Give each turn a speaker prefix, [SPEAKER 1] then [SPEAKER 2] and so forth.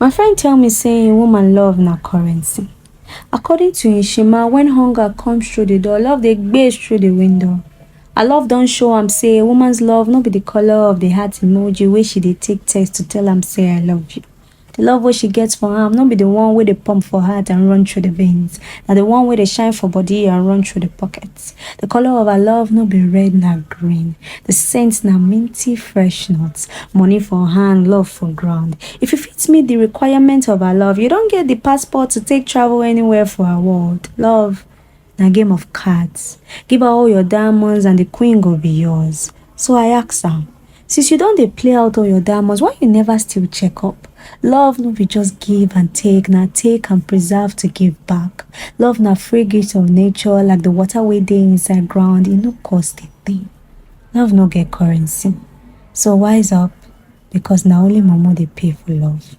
[SPEAKER 1] My friend tell me say woman love na currency. According to Ishima, when hunger comes through the door, love dey gbaze through the window. I love don show am say woman's love no be the color of the heart emoji wey she dey take text to tell am say I love you. The love wey she gets for am no be the one wey dey pump for heart and run through the veins. Na the one wey dey shine for body and run through the pockets. The color of her love no be red na green. The scent na minty fresh nuts. Money for hand, love for ground. If you fit meet the requirement of her love, you don get the passport to take travel anywhere for her world. Love na game of cards. Give her all your diamonds and the queen go be yours. So I ask am, since you don dey play out all your diamonds, why you never still check up? Love no be just give and take, na take and preserve to give back. Love na free gift of nature, like the water wey dey inside ground, e no cost a thing. Love no get currency. So wise up, because na only Mumu dey pay for love.